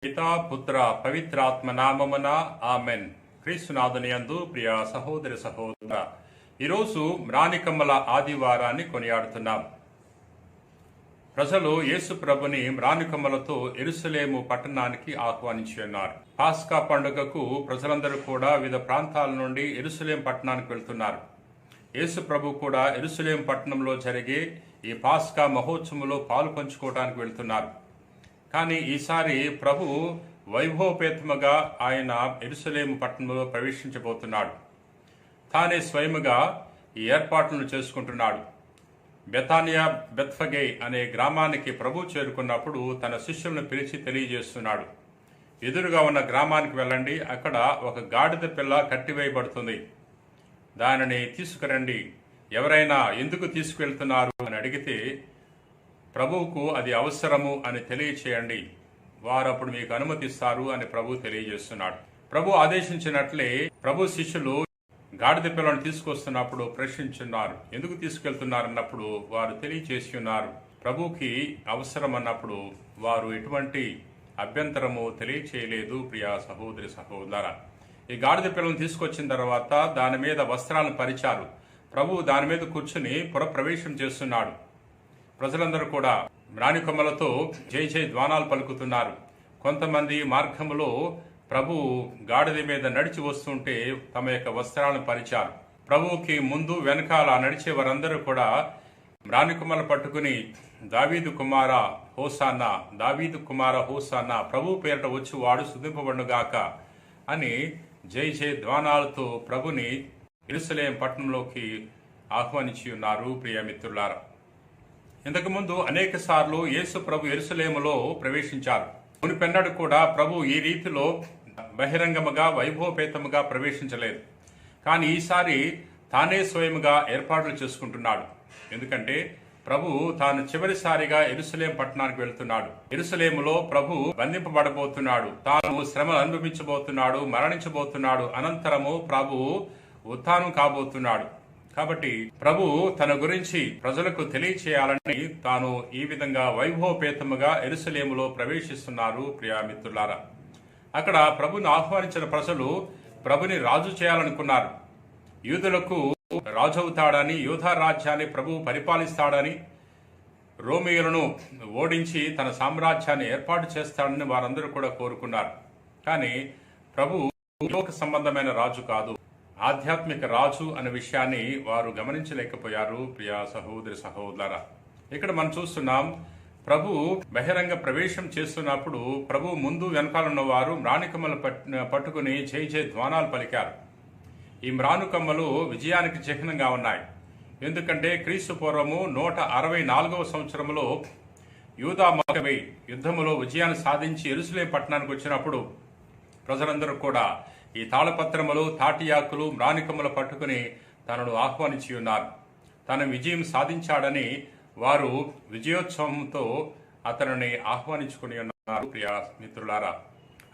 పితా పుత్ర పవిత్రాత్మ నామమున ఆమెన్. క్రీస్తునాథుని యందు ప్రియ సహోదరి సహోదర, ఈరోజు మ్రానికమ్మల ఆదివారాన్ని కొనియాడుతున్నాం. ప్రజలు యేసు ప్రభుని మ్రానికమ్మలతో యెరూషలేము పట్టణానికి ఆహ్వానించి ఉన్నారు. పాస్కా పండుగకు ప్రజలందరూ కూడా వివిధ ప్రాంతాల నుండి యెరూషలేము పట్టణానికి వెళ్తున్నారు. యేసు ప్రభు కూడా యెరూషలేము పట్టణంలో జరిగే ఈ పాస్కా మహోత్సవంలో పాలు పంచుకోవడానికి వెళ్తున్నారు. కానీ ఈసారి ప్రభు వైభవపేతముగా ఆయన యెరూషలేము పట్టణంలో ప్రవేశించబోతున్నాడు. తానే స్వయముగా ఈ ఏర్పాట్లను చేసుకుంటున్నాడు. బెతానియా బెత్ఫగే అనే గ్రామానికి ప్రభు చేరుకున్నప్పుడు తన శిష్యులను పిలిచి తెలియజేస్తున్నాడు. ఎదురుగా ఉన్న గ్రామానికి వెళ్ళండి, అక్కడ ఒక గాడిద పిల్ల కట్టివేయబడుతుంది, దానిని తీసుకురండి. ఎవరైనా ఎందుకు తీసుకువెళ్తున్నారు అని అడిగితే ప్రభువుకు అది అవసరము అని తెలియచేయండి, వారు అప్పుడు మీకు అనుమతిస్తారు అని ప్రభు తెలియజేస్తున్నాడు. ప్రభు ఆదేశించినట్లే ప్రభు శిష్యులు గాడిద పిల్లను తీసుకొస్తున్నప్పుడు ప్రశ్నించున్నారు. ఎందుకు తీసుకెళ్తున్నారు అన్నప్పుడు వారు తెలియచేసి ఉన్నారు. ప్రభుకి అవసరం అన్నప్పుడు వారు ఎటువంటి అభ్యంతరము తెలియచేయలేదు. ప్రియా సహోదరి సహోదర, ఈ గాడిద పిల్లను తీసుకొచ్చిన తర్వాత దాని మీద వస్త్రాలను పరిచారు. ప్రభు దాని మీద కూర్చుని పురప్రవేశం చేస్తున్నాడు. ప్రజలందరూ కూడా మ్రానికొమ్మలతో జై జై ధ్వానాలు పలుకుతున్నారు. కొంతమంది మార్గములో ప్రభు గాడిద మీద నడిచి వస్తుంటే తమ యొక్క వస్త్రాలను పరిచారు. ప్రభువుకి ముందు వెనకాల నడిచే వారందరూ కూడా మ్రానికొమ్మలు పట్టుకుని దావీదు కుమార హోసానా, దావీదు కుమార హోసానా, ప్రభు పేరిట వచ్చి వాడు స్తుతింపబడుగాక అని జై జై ధ్వానాలతో ప్రభుని యెరూషలేము పట్టణంలోకి ఆహ్వానించి ఉన్నారు. ప్రియమిత్రులారా, ఇంతకుముందు అనేక సార్లు యేసు ప్రభు యెరూషలేములో ప్రవేశించారు. మునిపెన్నడు కూడా ప్రభు ఈ రీతిలో బహిరంగముగా వైభవపేతముగా ప్రవేశించలేదు. కానీ ఈసారి తానే స్వయముగా ఏర్పాట్లు చేసుకుంటున్నాడు. ఎందుకంటే ప్రభు తాను చివరిసారిగా యెరూషలేము పట్టణానికి వెళ్తున్నాడు. యెరూషలేములో ప్రభు బంధింపబడబోతున్నాడు, తాను శ్రమలు అనుభవించబోతున్నాడు, మరణించబోతున్నాడు, అనంతరము ప్రభు ఉత్థానం కాబోతున్నాడు. కాబట్టి ప్రభు తన గురించి ప్రజలకు తెలియచేయాలని తాను ఈ విధంగా వైభవపేతముగా యెరూషలేములో ప్రవేశిస్తున్నారు. ప్రియమిత్రులారా, అక్కడ ప్రభుని ఆహ్వానించిన ప్రజలు ప్రభుని రాజు చేయాలనుకున్నారు. యూదులకు రాజు అవుతాడని, యూదా రాజ్యాన్ని ప్రభు పరిపాలిస్తాడని, రోమియోలను ఓడించి తన సామ్రాజ్యాన్ని ఏర్పాటు చేస్తాడని వారందరూ కూడా కోరుకున్నారు. కానీ ప్రభు లోక సంబంధమైన రాజు కాదు, ఆధ్యాత్మిక రాజు అనే విషయాన్ని వారు గమనించలేకపోయారు. ప్రియా సహోదరి సహోదరా, ఇక్కడ మనం చూస్తున్నాం, ప్రభు బహిరంగ ప్రవేశం చేస్తున్నప్పుడు ప్రభు ముందు వెనకాలన్న వారు మ్రానికమ్మలు పట్టుకుని జై జై ధ్వానాలు పలికారు. ఈ మ్రానుకమ్మలు విజయానికి చిహ్నంగా ఉన్నాయి. ఎందుకంటే క్రీస్తు పూర్వము 164వ సంవత్సరంలో యూదా మక్కబీ యుద్ధములో విజయాన్ని సాధించి యెరూషలేము పట్టణానికి వచ్చినప్పుడు ప్రజలందరూ కూడా ఈ తాళపత్రములు, తాటియాకులు, మ్రానికమ్మలు పట్టుకుని తనను ఆహ్వానించి ఉన్నారు. తన విజయం సాధించాడని వారు విజయోత్సవంతో అతనిని ఆహ్వానించుకుని ఉన్నారు. ప్రియా మిత్రులారా,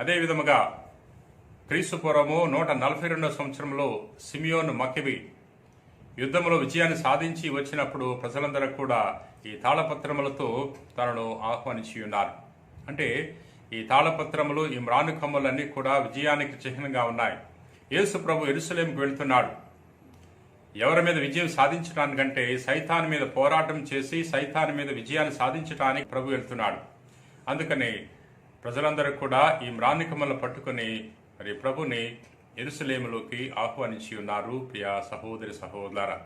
అదే విధముగా క్రీస్తు పూర్వము 142వ సంవత్సరంలో సిమియోను మక్కబీ యుద్ధములో విజయాన్ని సాధించి వచ్చినప్పుడు ప్రజలందరూ కూడా ఈ తాళపత్రములతో తనను ఆహ్వానించి ఉన్నారు. అంటే ఈ తాళపత్రములు, ఈ మ్రానుకమ్మలన్నీ కూడా విజయానికి చిహ్నంగా ఉన్నాయి. యేసు ప్రభు యెరూషలేముకు వెళ్తున్నాడు. ఎవరి మీద విజయం సాధించడానికంటే సైతాను మీద పోరాటం చేసి సైతాను మీద విజయాన్ని సాధించడానికి ప్రభు వెళ్తున్నాడు. అందుకని ప్రజలందరూ కూడా ఈ మ్రానికమ్మలు పట్టుకుని మరి ప్రభుని యెరూషలేములోకి ఆహ్వానించి ఉన్నారు. ప్రియా సహోదరి సహోదరా,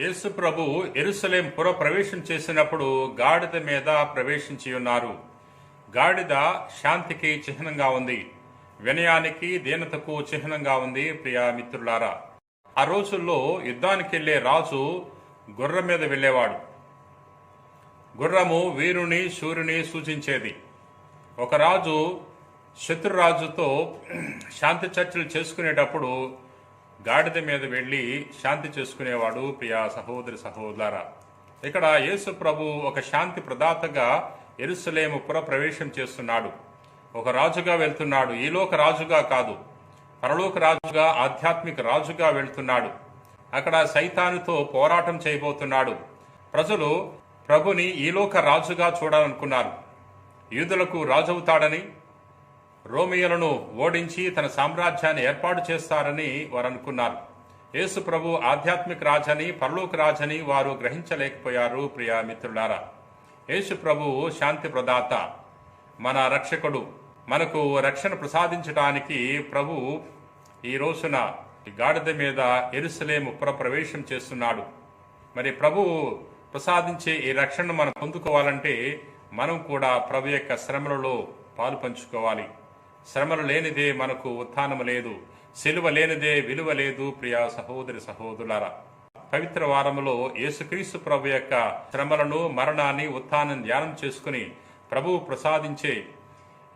యేసు ప్రభు యెరూషలేము పుర ప్రవేశం చేసినప్పుడు గాడిద మీద ప్రవేశించి ఉన్నారు. గాడిద శాంతికి చిహ్నంగా ఉంది, వినయానికి దీనతకు చిహ్నంగా ఉంది. ప్రియా మిత్రులారా, ఆ రోజుల్లో యుద్ధానికి వెళ్లే రాజు గుర్రం మీద వెళ్లేవాడు. గుర్రము వీరుని శూరుని సూచించేది. ఒక రాజు శత్రురాజుతో శాంతి చర్చలు చేసుకునేటప్పుడు గాడిద మీద వెళ్లి శాంతి చేసుకునేవాడు. ప్రియా సహోదరి సహోదరా, ఇక్కడ యేసు ప్రభు ఒక శాంతి ప్రదాతగా యెరూషలేము పుర ప్రవేశం చేస్తున్నాడు. ఒక రాజుగా వెళ్తున్నాడు. ఈలోక రాజుగా కాదు, పరలోక రాజుగా, ఆధ్యాత్మిక రాజుగా వెళ్తున్నాడు. అక్కడ సైతానుతో పోరాటం చేయబోతున్నాడు. ప్రజలు ప్రభుని ఈలోక రాజుగా చూడాలనుకున్నారు. యూదులకు రాజవుతాడని, రోమియోలను ఓడించి తన సామ్రాజ్యాన్ని ఏర్పాటు చేస్తారని వారు అనుకున్నారు. యేసు ప్రభు ఆధ్యాత్మిక రాజని, పరలోక రాజని వారు గ్రహించలేకపోయారు. ప్రియా మిత్రులారా, యేసు ప్రభు శాంతి ప్రదాత, మన రక్షకుడు, మనకు రక్షణ ప్రసాదించడానికి ప్రభు ఈ రోజున గాడిద మీద యెరూషలేము ప్రవేశం చేస్తున్నాడు. మరి ప్రభువు ప్రసాదించే ఈ రక్షణను మనం పొందుకోవాలంటే మనం కూడా ప్రభు యొక్క శ్రమలలో పాలు పంచుకోవాలి. శ్రమలు లేనిదే మనకు ఉత్థానము లేదు, సిలువ లేనిదే విలువ లేదు. ప్రియా సహోదరి సహోదరులారా, పవిత్ర వారములో యేసుక్రీస్తు ప్రభు యొక్క శ్రమలను, మరణాన్ని, ఉత్థానం ధ్యానం చేసుకుని ప్రభువు ప్రసాదించే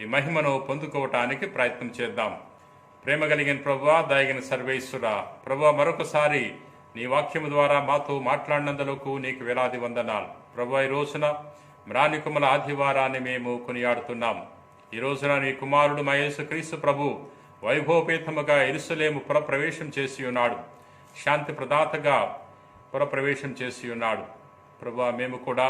ఈ మహిమను పొందుకోవటానికి ప్రయత్నం చేద్దాం. ప్రేమ కలిగిన ప్రభువా, దయగిన సర్వేశ్వర ప్రభువా, మరొకసారి నీ వాక్యము ద్వారా మాతో మాట్లాడినందులకు నీకు వేలాది వందనాలు. ప్రభువా, ఈ రోజున మ్రానికుమల ఆదివారాన్ని మేము కొనియాడుతున్నాం. ఈ రోజున నీ కుమారుడు మా యేసుక్రీస్తు ప్రభు వైభవపేతముగా యెరూషలేము పురప్రవేశం చేసి ఉన్నాడు. శాంతి ప్రదాతగా పురప్రవేశం చేసి ఉన్నాడు. ప్రభువా, మేము కూడా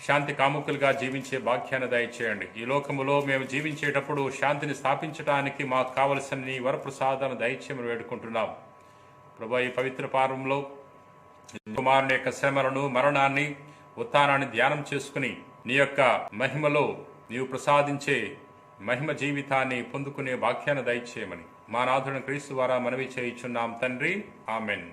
శాంతి కాముకులుగా జీవించే భాగ్యాన్ని దయచేయండి. ఈ లోకములో మేము జీవించేటప్పుడు శాంతిని స్థాపించడానికి మాకు కావలసిన నీ వరప్రసాదాన్ని దయచేయమని వేడుకుంటున్నాం. ప్రభువా, ఈ పవిత్ర పారంలో కుమారుని యొక్క శ్రమలను, మరణాన్ని, ఉత్థానాన్ని ధ్యానం చేసుకుని నీ యొక్క మహిమలో నీవు ప్రసాదించే మహిమ జీవితాన్ని పొందుకునే భాగ్యాన్ని దయచేయమని మా నాథుని క్రీస్తు ద్వారా మనవి చేయుచున్నాం తండ్రి. ఆమెన్.